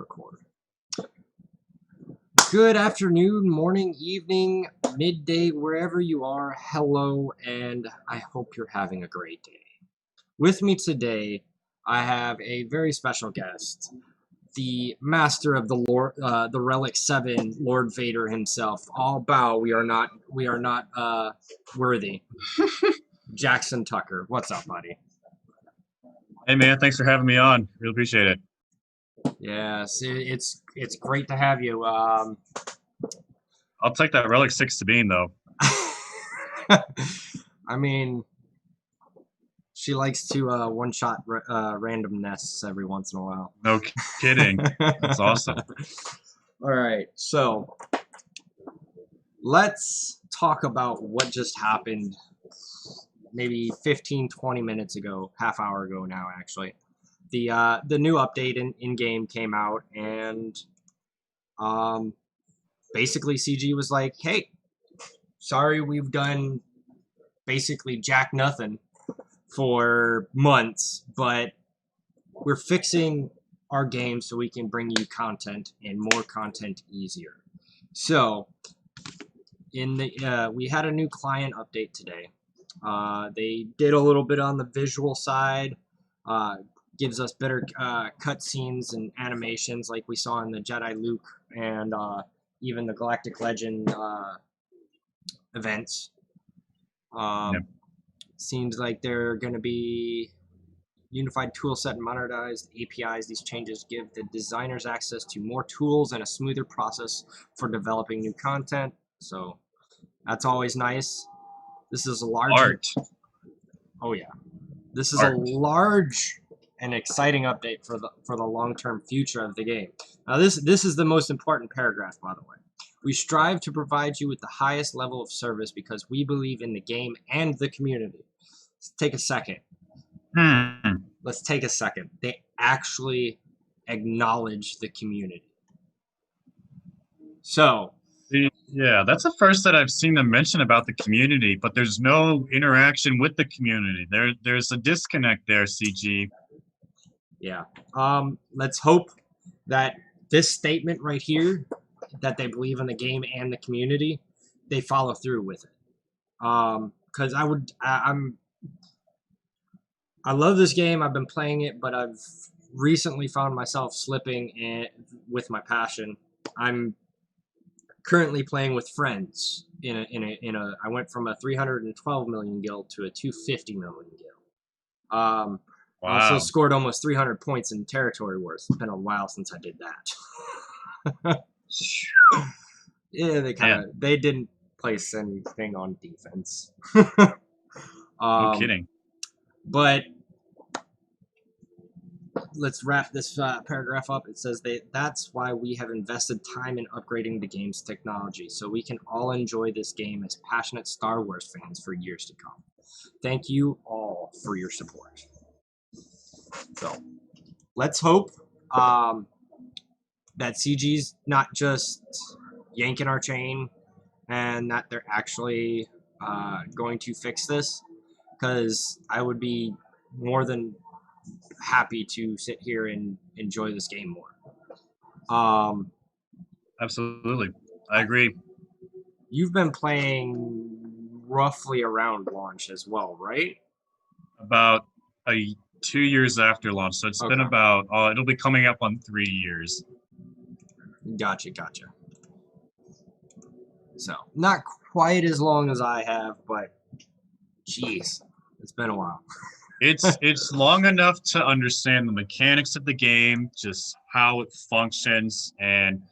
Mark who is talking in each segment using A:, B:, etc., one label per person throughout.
A: Record. Good afternoon, morning, evening, midday, wherever you are. Hello, and I hope you're having a great day. With me today, I have a very special guest, the master of the Relic 7, Lord Vader himself. All bow, we are not worthy. Jackson Tucker, what's up, buddy?
B: Hey man, thanks for having me on. Really appreciate it.
A: Yes, it's great to have you.
B: I'll take that Relic 6 Sabine though.
A: I mean, she likes to one-shot random nests every once in a while.
B: No kidding. That's awesome.
A: All right, so let's talk about what just happened maybe 15-20 minutes ago, half hour ago now actually. The new update in game came out, and basically CG was like, hey, sorry, we've done basically jack nothing for months, but we're fixing our game so we can bring you content and more content easier. So in the we had a new client update today. They did a little bit on the visual side, gives us better cutscenes and animations like we saw in the Jedi Luke and even the Galactic Legend events.
B: Yep.
A: Seems like they're going to be unified toolset and modernized APIs. These changes give the designers access to more tools and a smoother process for developing new content. So that's always nice. This is a large
B: art.
A: Oh yeah, this is a large and exciting update for the long-term future of the game. Now this is the most important paragraph, by the way. We strive to provide you with the highest level of service because we believe in the game and the community. Let's take a second. Let's take a second. They actually acknowledge the community. So
B: yeah, that's the first that I've seen them mention about the community, but there's no interaction with the community. There's a disconnect there, CG.
A: Yeah. Let's hope that this statement right here, that they believe in the game and the community, they follow through with it. Because I love this game. I've been playing it, but I've recently found myself slipping with my passion. I'm currently playing with friends I went from a 312 million guild to a 250 million guild.
B: Wow.
A: I also scored almost 300 points in territory wars. It's been a while since I did that. Yeah, they didn't place anything on defense.
B: No kidding.
A: But let's wrap this paragraph up. It says that's why we have invested time in upgrading the game's technology, so we can all enjoy this game as passionate Star Wars fans for years to come. Thank you all for your support. So let's hope that CG's not just yanking our chain and that they're actually going to fix this, because I would be more than happy to sit here and enjoy this game more.
B: Absolutely. I agree.
A: You've been playing roughly around launch as well, right?
B: About 2 years after launch, so it's been about, it'll be coming up on 3 years.
A: Gotcha. So, not quite as long as I have, but jeez, it's been a while.
B: It's long enough to understand the mechanics of the game, just how it functions, and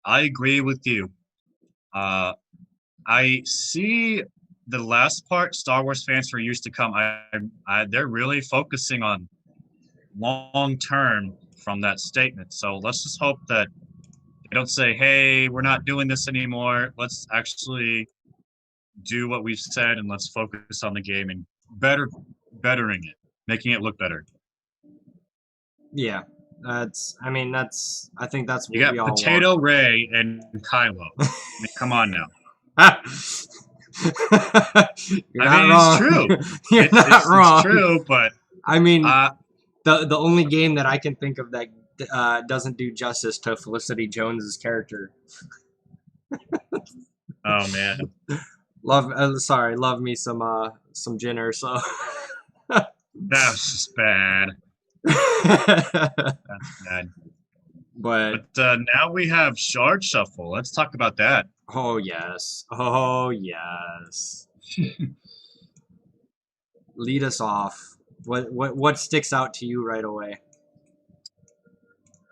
B: I agree with you. I see the last part, Star Wars fans for years to come. They're really focusing on long term from that statement. So let's just hope that they don't say, "Hey, we're not doing this anymore." Let's actually do what we've said, and let's focus on the game and bettering it, making it look better.
A: Yeah, I think that's what
B: you got
A: we all
B: Potato
A: want.
B: Ray and Kylo. I mean, come on now.
A: You're not wrong.
B: It's true.
A: You're not wrong.
B: It's true, but
A: I mean, the only game that I can think of that doesn't do justice to Felicity Jones's character.
B: Oh man,
A: Love me some Jenner. So
B: that was just bad. That's bad.
A: But
B: now we have Shard Shuffle. Let's talk about that.
A: oh yes, oh yes. Lead us off. What sticks out to you right away?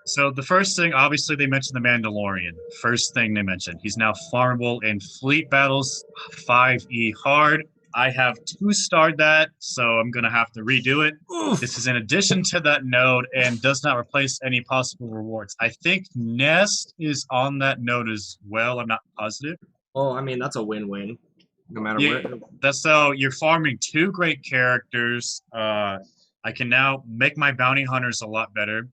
B: So the first thing, obviously, they mentioned the Mandalorian. First thing they mentioned, he's now farmable in fleet battles, 5E hard. I have 2-starred that, so I'm gonna have to redo it.
A: Oof.
B: This is in addition to that node and does not replace any possible rewards. I think Nest is on that node as well. I'm not positive.
A: Oh, I mean that's a win-win, no matter
B: Yeah,
A: where.
B: that's so you're farming 2 great characters. I can now make my bounty hunters a lot better.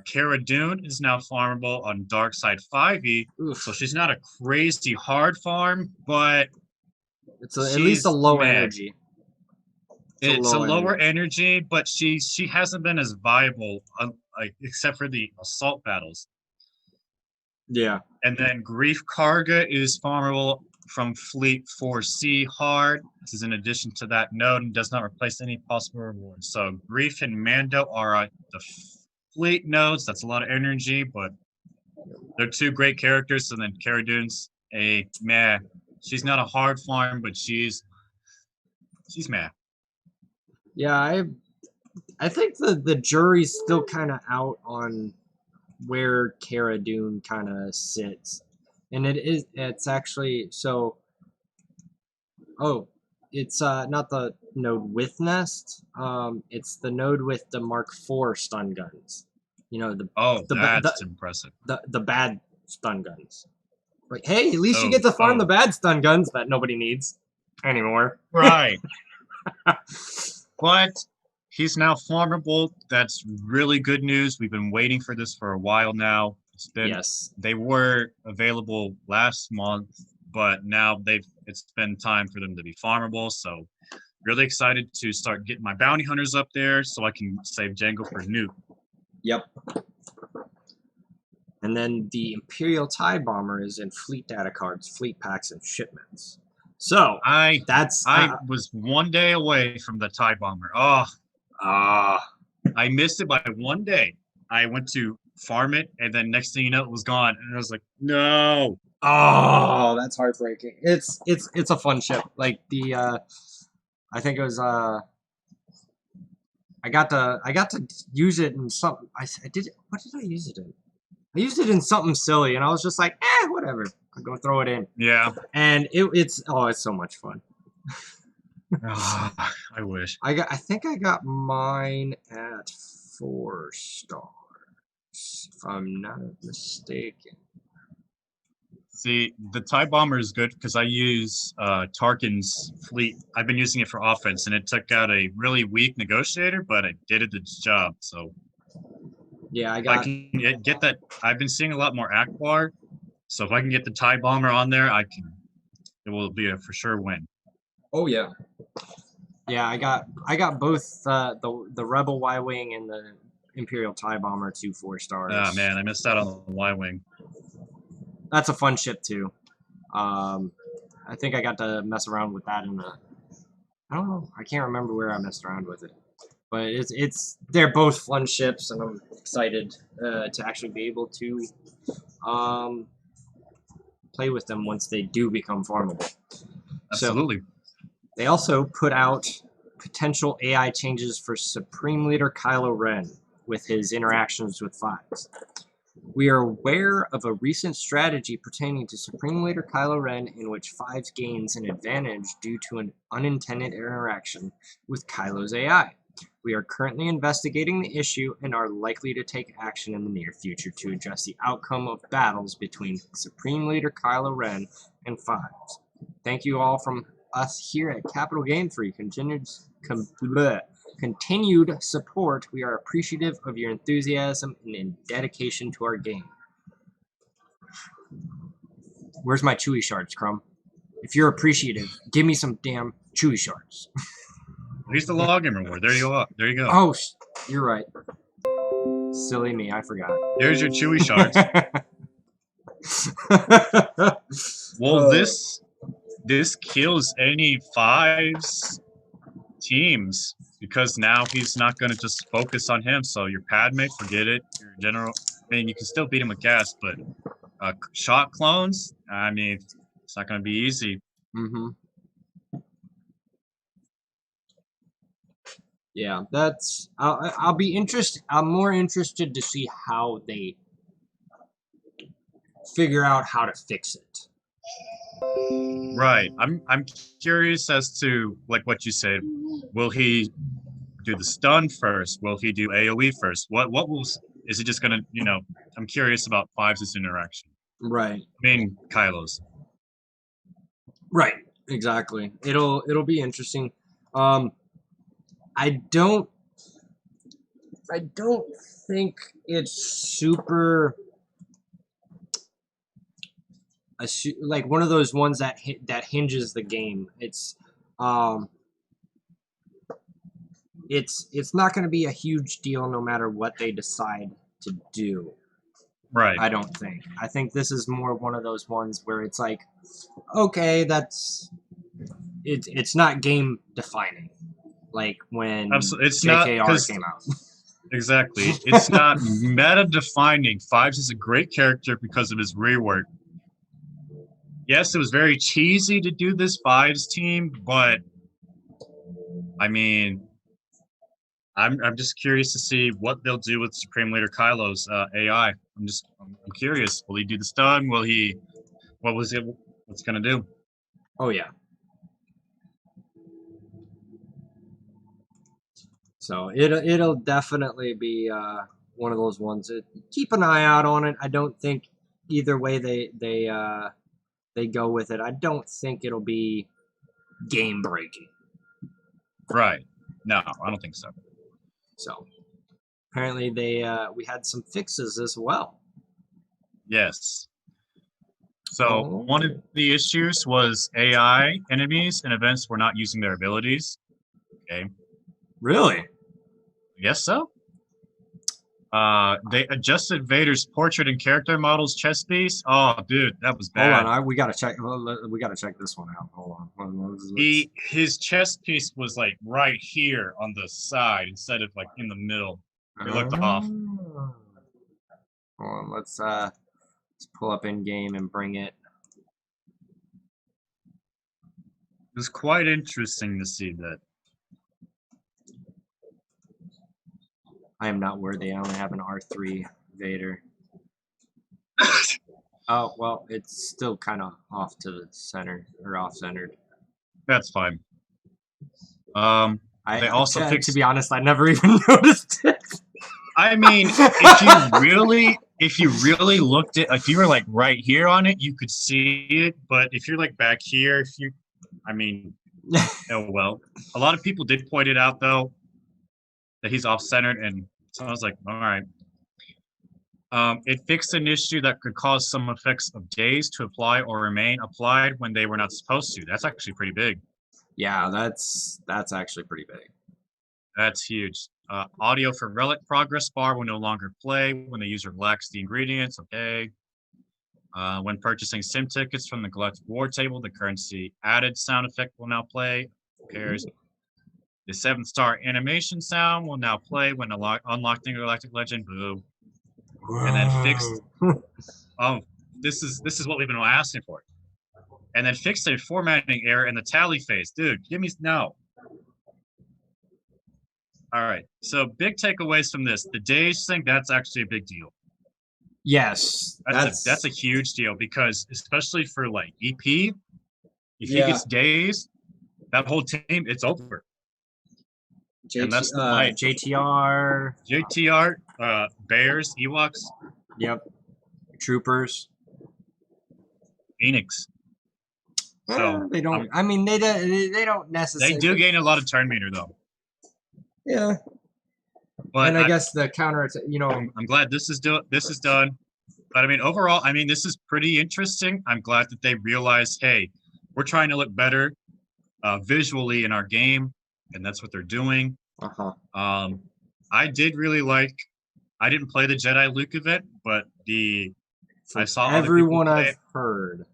B: Cara Dune is now farmable on Dark Side 5e,
A: Oof.
B: so she's not a crazy hard farm, but
A: It's at least a lower energy.
B: It's a lower energy, but she hasn't been as viable, like except for the assault battles.
A: Yeah.
B: And then Grief Karga is farmable from Fleet 4C hard. This is in addition to that node and does not replace any possible rewards. So Grief and Mando are the fleet nodes. That's a lot of energy, but they're 2 great characters. And then Cara Dune's a meh. She's not a hard farm, but she's meh.
A: Yeah, I think the jury's still kind of out on where Cara Dune kind of sits, and it's actually so. Oh, it's not the node with Nest. It's the node with the Mark IV stun guns. You know
B: that's impressive.
A: The bad stun guns. Like, hey, at least you get to farm the bad stun guns that nobody needs anymore.
B: Right. But he's now farmable. That's really good news. We've been waiting for this for a while now.
A: Yes.
B: They were available last month, but now it's been time for them to be farmable. So really excited to start getting my bounty hunters up there so I can save Django for Nuke.
A: Yep. And then the Imperial TIE Bomber is in fleet data cards, fleet packs, and shipments. So
B: I was 1 day away from the TIE Bomber. I missed it by 1 day. I went to farm it, and then next thing you know, it was gone. And I was like, no.
A: Oh, that's heartbreaking. It's a fun ship. Like the I think it was I got to use it in something. What did I use it in? I used it in something silly, and I was just like, whatever. I'll go throw it in.
B: Yeah.
A: And it's so much fun.
B: I wish.
A: I think I got mine at 4 stars, if I'm not mistaken.
B: See, the TIE Bomber is good because I use Tarkin's fleet. I've been using it for offense, and it took out a really weak negotiator, but it did its job. So
A: yeah, I
B: can get that. I've been seeing a lot more Akbar, so if I can get the TIE Bomber on there, it will be a for sure win.
A: Oh yeah. Yeah, I got both the Rebel Y-Wing and the Imperial TIE Bomber 2 4 stars.
B: Oh man, I missed out on the Y-Wing.
A: That's a fun ship too. I think I got to mess around with that I don't know. I can't remember where I messed around with it, but they're both fun ships, and I'm excited to actually be able to play with them once they do become farmable.
B: Absolutely.
A: So, they also put out potential AI changes for Supreme Leader Kylo Ren with his interactions with Fives. We are aware of a recent strategy pertaining to Supreme Leader Kylo Ren in which Fives gains an advantage due to an unintended interaction with Kylo's AI. We are currently investigating the issue and are likely to take action in the near future to address the outcome of battles between Supreme Leader Kylo Ren and Fives. Thank you all from us here at Capital Game for your continued support. We are appreciative of your enthusiasm and dedication to our game. Where's my Chewy shards, Crumb? If you're appreciative, give me some damn Chewy shards.
B: Here's the login reward. There you go.
A: Oh, you're right. Silly me, I forgot.
B: There's your Chewy shards. Well, this kills any fives teams because now he's not going to just focus on him. So your Padme, forget it. Your general, I mean, you can still beat him with gas, but shot clones, I mean, it's not going to be easy.
A: Mm-hmm. Yeah, that's. I'll be interested. I'm more interested to see how they figure out how to fix it.
B: Right. I'm curious as to like what you said. Will he do the stun first? Will he do AoE first? What will is he just gonna, you know, I'm curious about Fives' interaction.
A: Right.
B: I mean Kylo's.
A: Right. Exactly. It'll be interesting. I don't think it's super like one of those ones that hinges the game. It's not going to be a huge deal no matter what they decide to do.
B: Right.
A: I don't think. I think this is more one of those ones where it's like, okay, it's not game defining. Like when
B: It's
A: JKR
B: not,
A: came out.
B: Exactly. It's not meta defining. Fives is a great character because of his rework. Yes, it was very cheesy to do this Fives team, but I mean, I'm just curious to see what they'll do with Supreme Leader Kylo's AI. I'm curious. Will he do the stun? What's gonna do?
A: Oh yeah. So it'll definitely be one of those ones. Keep an eye out on it. I don't think either way they go with it. I don't think it'll be game breaking.
B: Right. No, I don't think so.
A: So apparently we had some fixes as well.
B: Yes. So one of the issues was AI enemies and events were not using their abilities. Okay.
A: Really?
B: Yes, so. They adjusted Vader's portrait and character models chest piece. Oh, dude, that was bad.
A: Hold on, we gotta check. We gotta check this one out. Hold on.
B: His chest piece was like right here on the side instead of like in the middle. It looked off.
A: Hold on, let's pull up in game and bring it.
B: It was quite interesting to see that.
A: I am not worthy. I only have an R3 Vader. Oh, well, it's still kind of off to the center, or off-centered.
B: That's fine. They also fixed...
A: To be honest, I never even noticed it.
B: I mean, if you really looked at, if you were like right here on it, you could see it. But if you're like back here, oh well. A lot of people did point it out though, that he's off-centered, and so I was like, all right. It fixed an issue that could cause some effects of days to apply or remain applied when they were not supposed to. That's actually pretty big.
A: Yeah, that's actually pretty big.
B: That's huge. Audio for relic progress bar will no longer play when the user lacks the ingredients. Okay. When purchasing sim tickets from the Galactic War table, the currency added sound effect will now play. Who cares? The 7-star animation sound will now play when unlocking Galactic Legend. Boo. And then fixed. Oh, this is what we've been asking for. And then fixed a formatting error in the tally phase. Dude, give me no. All right. So big takeaways from this. The days thing, that's actually a big deal.
A: Yes.
B: That's a huge deal because especially for like EP, if he gets days, that whole team, it's over. And that's the fight.
A: JTR,
B: Bears, Ewoks.
A: Yep. Troopers.
B: Phoenix. So
A: they don't. I mean, they don't necessarily.
B: They do gain a lot of turn meter though.
A: Yeah. But and I guess the counter,
B: I'm glad this is done. But I mean, overall, this is pretty interesting. I'm glad that they realized, hey, we're trying to look better visually in our game, and that's what they're doing.
A: Uh-huh.
B: I did really like. I didn't play the Jedi Luke event, but I saw other people
A: Everyone
B: play
A: I've heard,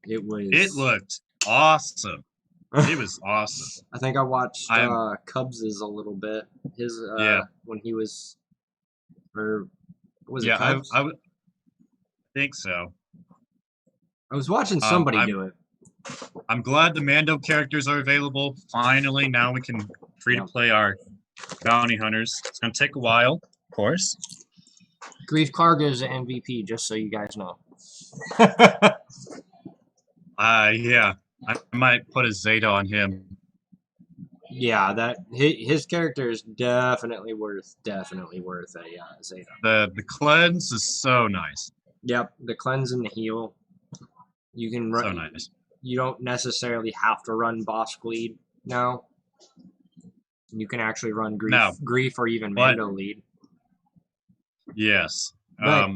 A: it was.
B: It looked awesome. It was awesome.
A: I think I watched
B: I'm
A: Cubs's a little bit. His
B: Yeah.
A: when he was, or was it
B: Yeah,
A: Cubs?
B: I would think so.
A: I was watching somebody do it.
B: I'm glad the Mando characters are available. Finally, now we can free to play our bounty hunters. It's gonna take a while, of course.
A: Grief Karga is the MVP, just so you guys know.
B: Yeah, I might put a Zeta on him.
A: Yeah, that his character is definitely worth a Zeta.
B: The cleanse is so nice.
A: Yep, the cleanse and the heal. You can run.
B: So nice.
A: You don't necessarily have to run boss lead now. You can actually run grief or even Mando lead.
B: Yes.
A: But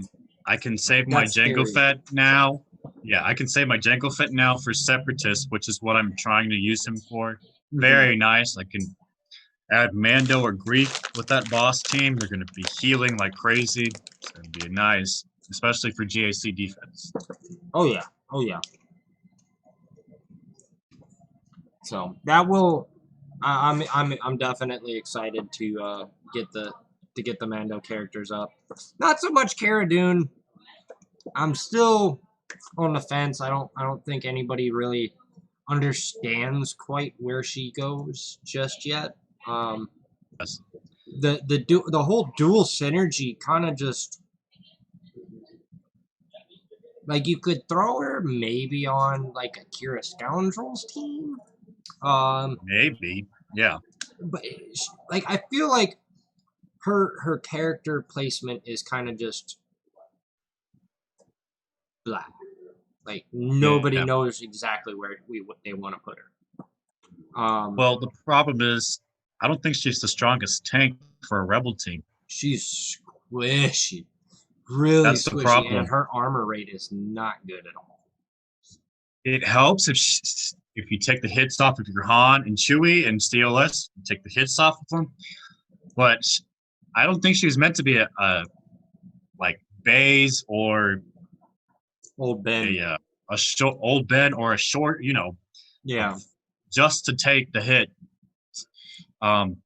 B: I can save my Jango Fett now. Yeah, I can save my Jango Fett now for Separatist, which is what I'm trying to use him for. Very nice. I can add Mando or Grief with that boss team. They're going to be healing like crazy. It's going to be nice, especially for GAC defense.
A: Oh yeah. Oh yeah. So that will. I'm definitely excited to get the Mando characters up. Not so much Cara Dune. I'm still on the fence. I don't think anybody really understands quite where she goes just yet.
B: Yes.
A: The whole dual synergy kind of just, like, you could throw her maybe on like a Kira Scoundrels team.
B: Maybe, yeah.
A: But like, I feel like her character placement is kind of just blah. Like, nobody knows exactly where they want to put her.
B: Well, the problem is, I don't think she's the strongest tank for a rebel team.
A: She's squishy, really
B: That's
A: squishy,
B: the problem.
A: and her armor rate is not good at all.
B: It helps if you take the hits off of your Han and Chewie and CLS, take the hits off of them. But I don't think she was meant to be a like Baze or
A: Old Ben,
B: a short Old Ben or a short, just to take the hit. The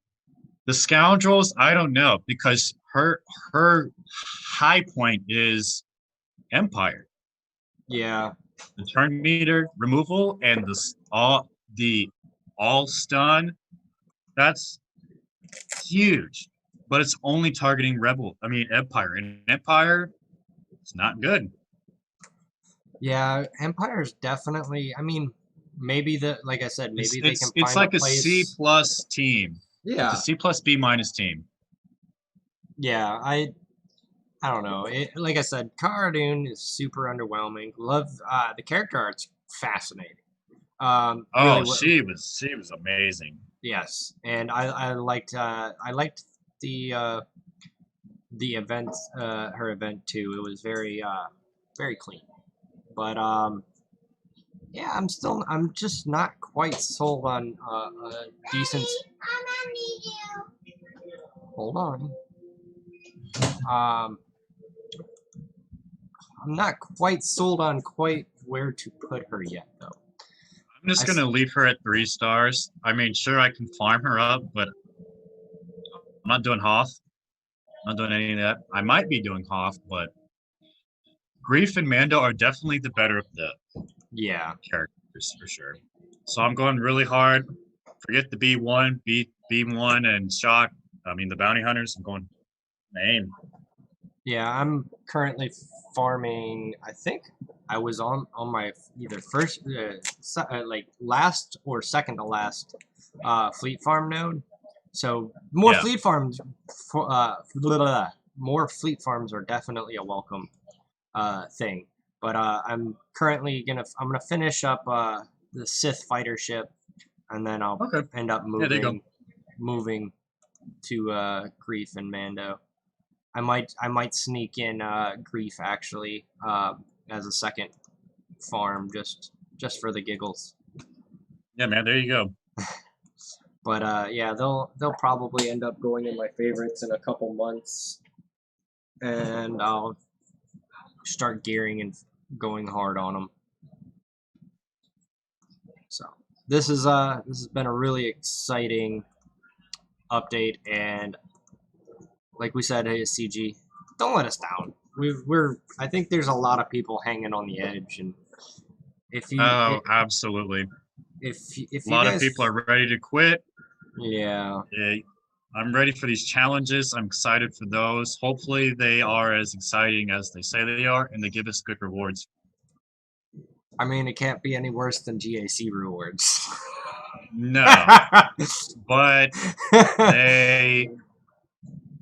B: Scoundrels, I don't know, because her high point is Empire.
A: Yeah.
B: The turn meter removal and the all stun, that's huge. But it's only targeting Empire. And Empire, it's not good.
A: Yeah, Empire's definitely, maybe like I said, maybe they can find
B: it's like
A: a place.
B: C plus team.
A: Yeah.
B: It's a C plus B minus team.
A: Yeah, I don't know. Like I said, Cara Dune is super underwhelming. Love the character art's fascinating.
B: She was amazing.
A: Yes, and I liked the event, her event too. It was very very clean. But yeah, I'm just not quite sold on a decent. Hold on. I'm not quite sold on quite where to put her yet, though.
B: I'm just gonna leave her at 3 stars. Sure, I can farm her up, but I'm not doing Hoth. I'm not doing any of that. I might be doing Hoth, but Grief and Mando are definitely the better of the characters for sure. So I'm going really hard. Forget the B1, B1 and Shock. The bounty hunters. I'm going aim.
A: Yeah, I'm currently farming. I think I was on my either first, like last or second to last fleet farm node. So more fleet farms, more fleet farms are definitely a welcome thing. But I'm currently gonna finish up the Sith fighter ship, and then I'll end up moving to Grief and Mando. I might sneak in Grief actually as a second farm just for the giggles.
B: Yeah, man, there you go.
A: But yeah, they'll probably end up going in my favorites in a couple months. and I'll start gearing and going hard on them. So this has been a really exciting update, and like we said, hey CG, don't let us down. I think there's a lot of people hanging on the edge, and if you
B: absolutely.
A: If
B: A
A: you
B: lot
A: guys,
B: of people are ready to quit.
A: Yeah.
B: I'm ready for these challenges. I'm excited for those. Hopefully they are as exciting as they say they are, and they give us good rewards.
A: I mean, it can't be any worse than GAC rewards.
B: No. But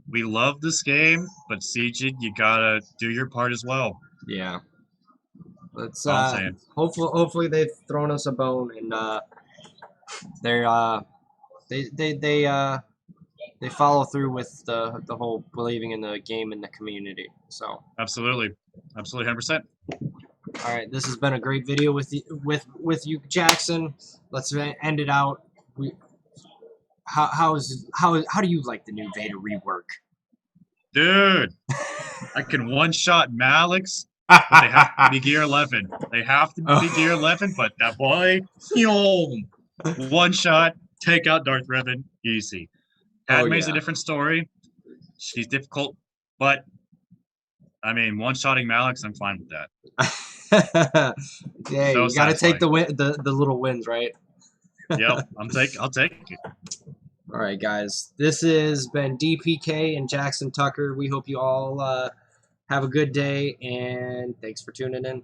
B: we love this game, but CG, you gotta do your part as well.
A: Yeah. Let's
B: saying.
A: hopefully they've thrown us a bone, and they follow through with the whole believing in the game and the community. So
B: absolutely 100%.
A: All right, this has been a great video with you, Jackson. Let's end it out. How do you like the new Vader rework?
B: Dude, I can one-shot Malix, but they have to be gear 11. They have to be gear 11, but that boy, one shot, take out Darth Revan, easy. Padme's a different story. She's difficult, but I mean, one-shotting Malix, I'm fine with that.
A: Yeah, so you got to take the little wins, right?
B: Yep, I'll take it.
A: All right, guys. This has been DPK and Jackson Tucker. We hope you all have a good day, and thanks for tuning in.